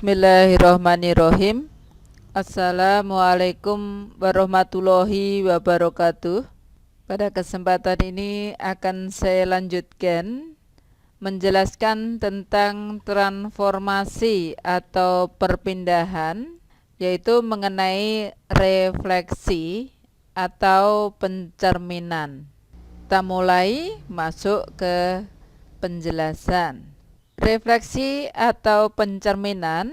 Bismillahirrahmanirrahim. Assalamualaikum warahmatullahi wabarakatuh. Pada kesempatan ini akan saya lanjutkan menjelaskan tentang transformasi atau perpindahan, yaitu mengenai refleksi atau pencerminan. Kita mulai masuk ke penjelasan. Refleksi atau pencerminan,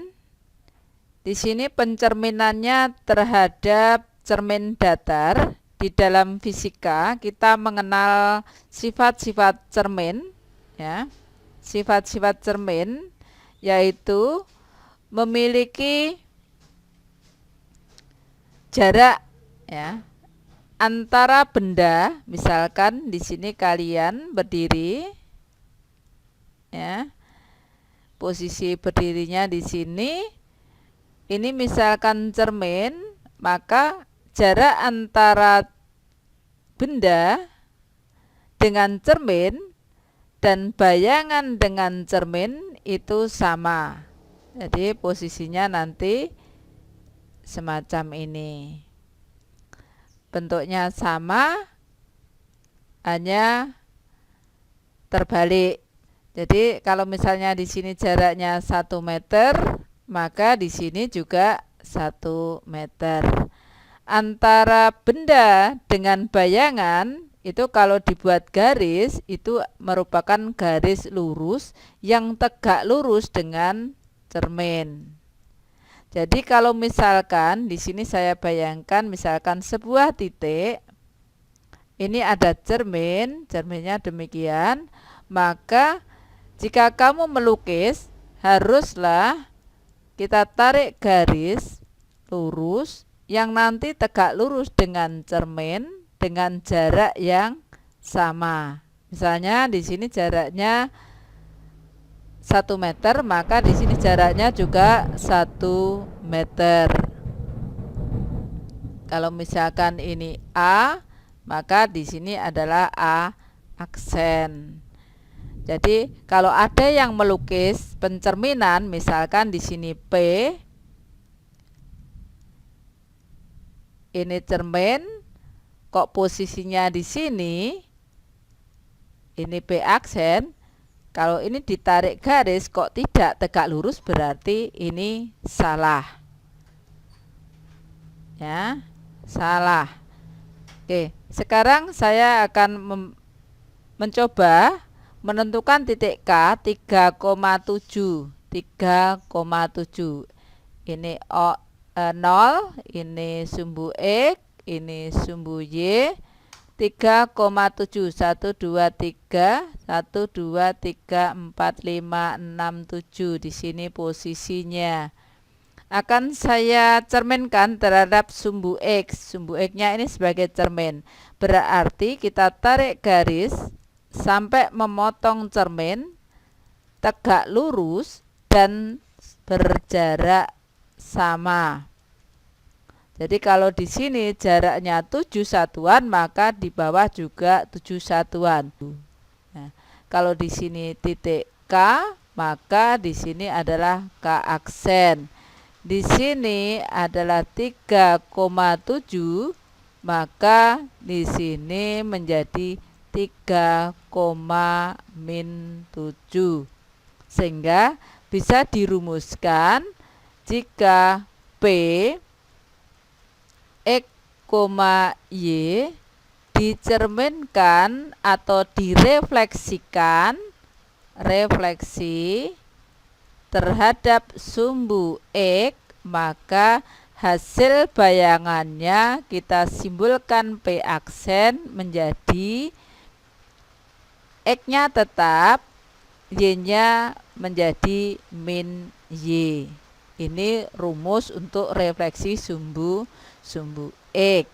di sini pencerminannya terhadap cermin datar. Di dalam fisika kita mengenal sifat-sifat cermin, ya. Sifat-sifat cermin yaitu memiliki jarak, ya, antara benda. Misalkan di sini kalian berdiri, ya. Posisi berdirinya di sini. Ini misalkan cermin, maka jarak antara benda dengan cermin dan bayangan dengan cermin itu sama. Jadi posisinya nanti semacam ini. Bentuknya sama, hanya terbalik. Jadi kalau misalnya di sini jaraknya 1 meter, maka di sini juga 1 meter. Antara benda dengan bayangan itu kalau dibuat garis itu merupakan garis lurus yang tegak lurus dengan cermin. Jadi kalau misalkan di sini saya bayangkan misalkan sebuah titik, ini ada cermin, cerminnya demikian, maka jika kamu melukis, haruslah kita tarik garis lurus yang nanti tegak lurus dengan cermin dengan jarak yang sama. Misalnya di sini jaraknya 1 meter, maka di sini jaraknya juga 1 meter. Kalau misalkan ini A, maka di sini adalah A aksen. Jadi kalau ada yang melukis pencerminan, misalkan di sini P, ini cermin, kok posisinya di sini, ini P aksen. Kalau ini ditarik garis kok tidak tegak lurus, berarti ini salah. Ya, salah. Oke, sekarang saya akan mencoba menentukan titik K 3,7. 3,7. Ini 0, ini sumbu X, ini sumbu Y. 3,7. 1 2 3 1 2 3 4 5 6 7. Di sini posisinya. Akan saya cerminkan terhadap sumbu X. Sumbu X-nya ini sebagai cermin. Berarti kita tarik garis sampai memotong cermin tegak lurus dan berjarak sama. Jadi kalau di sini jaraknya 7 satuan, maka di bawah juga 7 satuan. Nah, kalau di sini titik K, maka di sini adalah K aksen. Di sini adalah 3,7, maka di sini menjadi 3,-7, sehingga bisa dirumuskan jika P X, Y dicerminkan atau direfleksikan, refleksi terhadap sumbu X, maka hasil bayangannya kita simbolkan P aksen menjadi X-nya tetap, Y-nya menjadi min Y. Ini rumus untuk refleksi sumbu X.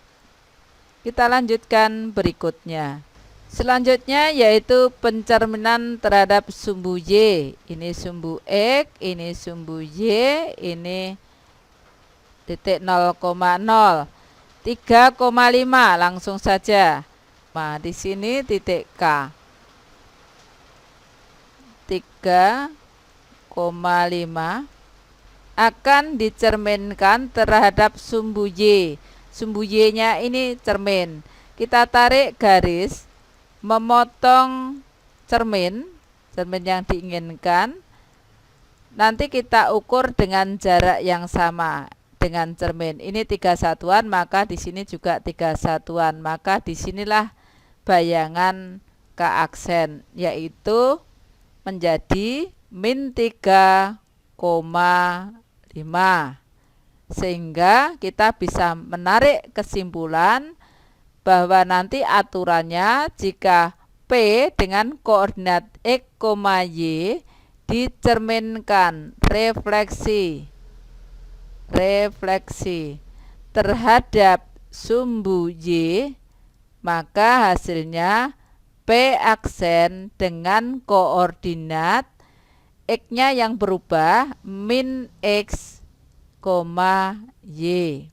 Kita lanjutkan berikutnya. Selanjutnya yaitu pencerminan terhadap sumbu Y. Ini sumbu X, ini sumbu Y, ini titik 0,0. 3,5 langsung saja. Nah, di sini titik K. 3,5 akan dicerminkan terhadap sumbu Y. Sumbu Y-nya ini cermin. Kita tarik garis memotong cermin yang diinginkan. Nanti kita ukur dengan jarak yang sama dengan cermin. Ini 3 satuan, maka di sini juga 3 satuan. Maka disinilah bayangan keaksen, yaitu menjadi min 3,5, sehingga kita bisa menarik kesimpulan bahwa nanti aturannya jika P dengan koordinat X, Y dicerminkan refleksi terhadap sumbu Y, maka hasilnya P aksen dengan koordinat X-nya yang berubah min X, Y.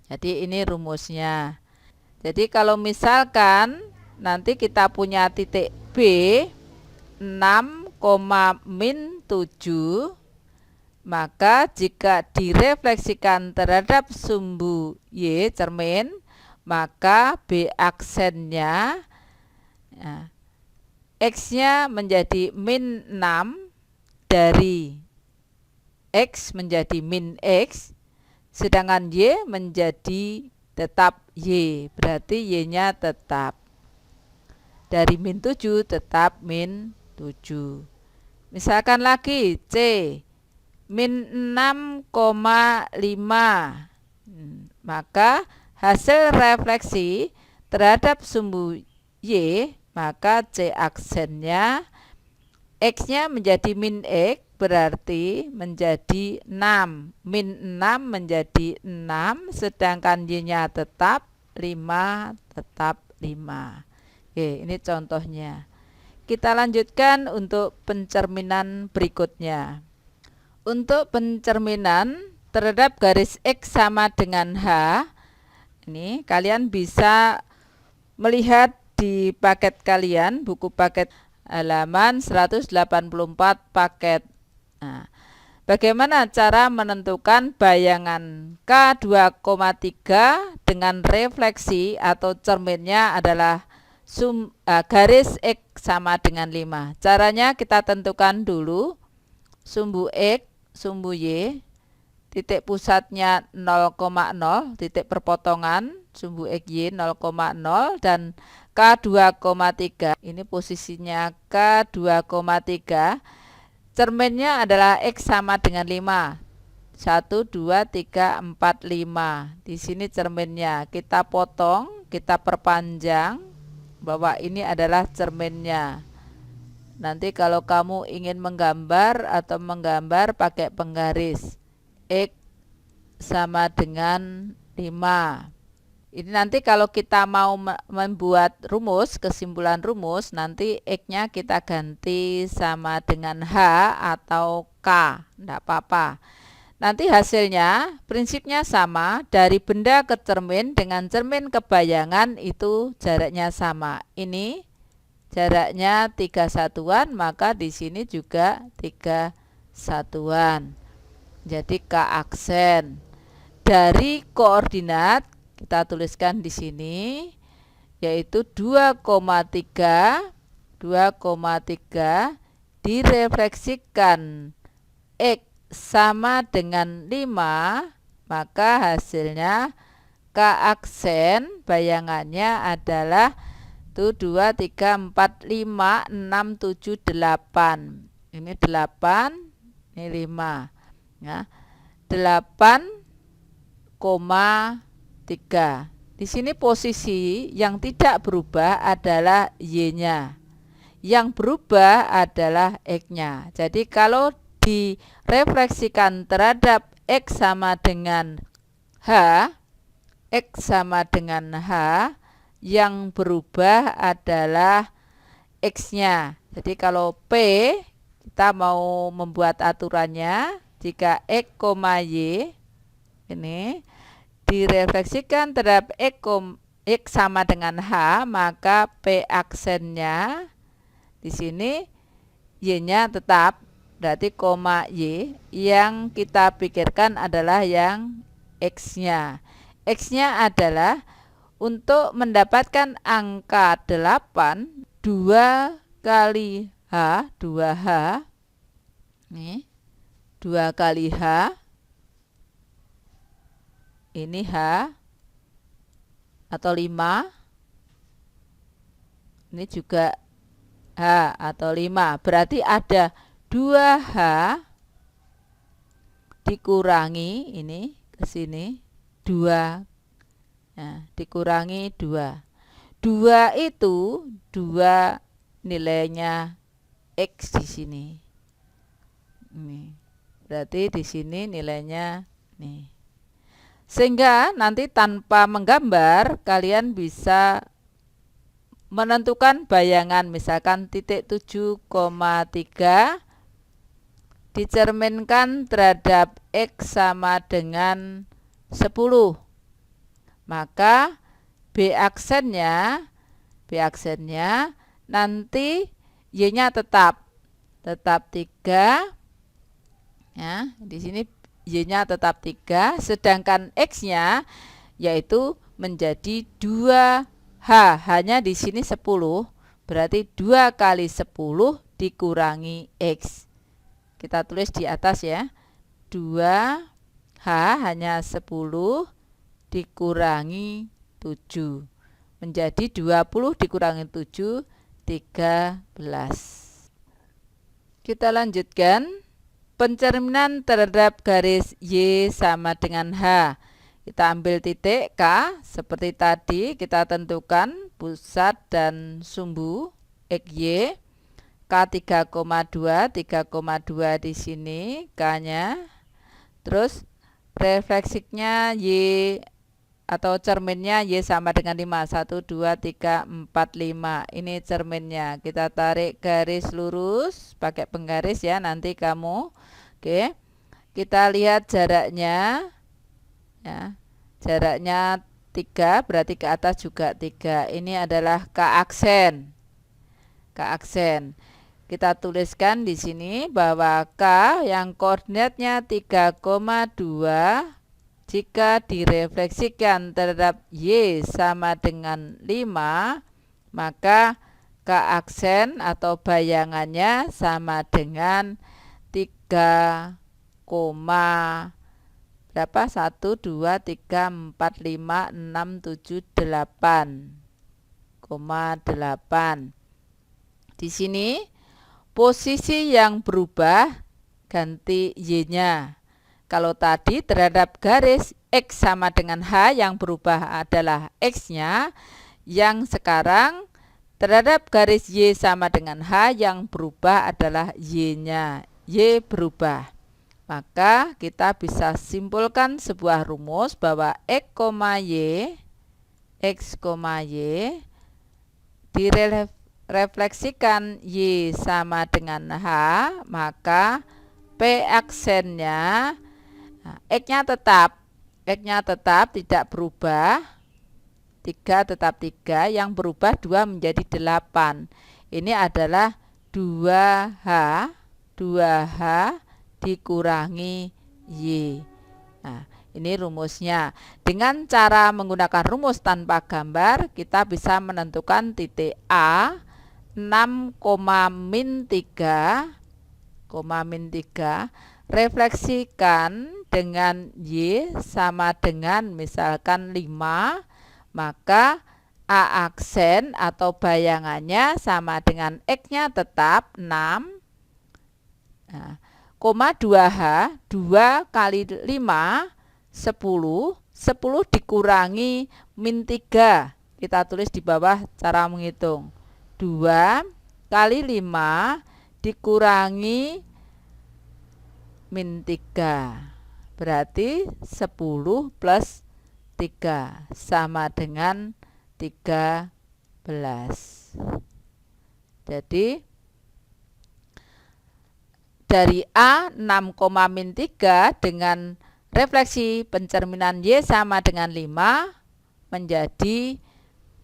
Jadi ini rumusnya. Jadi kalau misalkan nanti kita punya titik B 6, min 7, maka jika direfleksikan terhadap sumbu Y cermin, maka B aksennya X-nya menjadi min 6 dari X menjadi min X, sedangkan Y menjadi tetap Y, berarti Y-nya tetap. Dari min 7 tetap min 7. Misalkan lagi C min 6,5, maka hasil refleksi terhadap sumbu Y, maka C aksennya X-nya menjadi min X, berarti menjadi 6. Min 6 menjadi 6, sedangkan Y-nya tetap 5, tetap 5. Oke, ini contohnya. Kita lanjutkan untuk pencerminan berikutnya. Untuk pencerminan terhadap garis X sama dengan H, ini kalian bisa melihat di paket kalian, buku paket halaman 184 paket. Nah, bagaimana cara menentukan bayangan K2,3 dengan refleksi atau cerminnya adalah garis X sama dengan 5. Caranya kita tentukan dulu sumbu X, sumbu Y, titik pusatnya 0,0, titik perpotongan sumbu X Y 0,0, dan K2,3. Ini posisinya K2,3. Cerminnya adalah X sama dengan 5. 1, 2, 3, 4, 5. Di sini cerminnya. Kita potong, kita perpanjang bahwa ini adalah cerminnya. Nanti kalau kamu ingin menggambar atau menggambar pakai penggaris X sama dengan 5. Ini nanti kalau kita mau membuat rumus, kesimpulan rumus, nanti X-nya kita ganti sama dengan H atau K, tidak apa-apa. Nanti hasilnya prinsipnya sama, dari benda ke cermin dengan cermin ke bayangan itu jaraknya sama. Ini jaraknya 3 satuan, maka di sini juga 3 satuan. Jadi K aksen. Dari koordinat kita tuliskan di sini yaitu 2,3 direfleksikan X sama dengan 5, maka hasilnya K aksen bayangannya adalah 2, 3, 4, 5, 6, 7, 8. Ini 8, ini 5. Ya. 8,3. Di sini posisi yang tidak berubah adalah Y-nya. Yang berubah adalah X-nya. Jadi kalau direfleksikan terhadap X sama dengan H, yang berubah adalah X-nya. Jadi kalau P, kita mau membuat aturannya, jika X, Y ini direfleksikan terhadap X sama dengan H, maka P aksennya di sini Y-nya tetap berarti koma Y. Yang kita pikirkan adalah yang X-nya. X-nya adalah untuk mendapatkan angka 8, 2 kali H, 2H, nih, 2 kali H, ini H, atau 5, ini juga H atau 5, berarti ada 2H dikurangi, ini ke sini, 2, nah, dikurangi 2. 2 itu 2 nilainya X di sini. Ini. Berarti di sini nilainya nih. Sehingga nanti tanpa menggambar kalian bisa menentukan bayangan, misalkan titik 7,3 dicerminkan terhadap X sama dengan 10. Maka B aksennya nanti Y-nya tetap 3, ya, di sini Y-nya tetap 3, sedangkan X-nya yaitu menjadi 2H, hanya di sini 10, berarti 2 kali 10 dikurangi X. Kita tulis di atas ya, 2H hanya 10 dikurangi 7, menjadi 20 dikurangi 7, 13. Kita lanjutkan. Pencerminan terhadap garis Y sama dengan H. Kita ambil titik K, seperti tadi kita tentukan pusat dan sumbu XY. K 3,2, 3,2 di sini K-nya. Terus refleksinya Y atau cerminnya Y sama dengan 5, 1, 2, 3, 4, 5. Ini cerminnya. Kita tarik garis lurus, pakai penggaris ya nanti kamu. Oke. Kita lihat jaraknya. Ya. Jaraknya 3, berarti ke atas juga 3. Ini adalah K aksen. K aksen. Kita tuliskan di sini bahwa K yang koordinatnya 3,2 jika direfleksikan terhadap Y sama dengan 5, maka K aksen atau bayangannya sama dengan 3, berapa? 1, 2, 3, 4, 5, 6, 7, 8,8. Di sini posisi yang berubah ganti Y-nya. Kalau tadi terhadap garis X sama dengan H yang berubah adalah X-nya, yang sekarang terhadap garis Y sama dengan H yang berubah adalah Y-nya. Y berubah. Maka kita bisa simpulkan sebuah rumus bahwa X, Y direfleksikan Y sama dengan H, maka P aksennya, nah, X-nya tetap tidak berubah, 3 tetap 3, yang berubah 2 menjadi 8. Ini adalah 2H dikurangi Y. Nah, ini rumusnya. Dengan cara menggunakan rumus tanpa gambar, kita bisa menentukan titik A 6,-3, refleksikan dengan Y sama dengan misalkan 5, maka A aksen atau bayangannya sama dengan X-nya tetap 6, nah, 2H, 2 kali 5, 10, 10 dikurangi min 3. Kita tulis di bawah cara menghitung. 2 kali 5 dikurangi min 3. Berarti 10 plus 3 sama dengan 13. Jadi dari A 6,-3 dengan refleksi pencerminan Y sama dengan 5 menjadi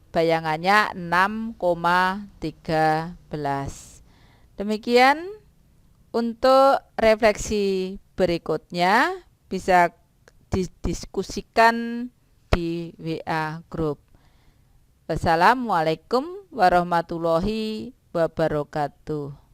bayangannya 6,13. Demikian Untuk refleksi berikutnya bisa didiskusikan di WA Group. Wassalamualaikum warahmatullahi wabarakatuh.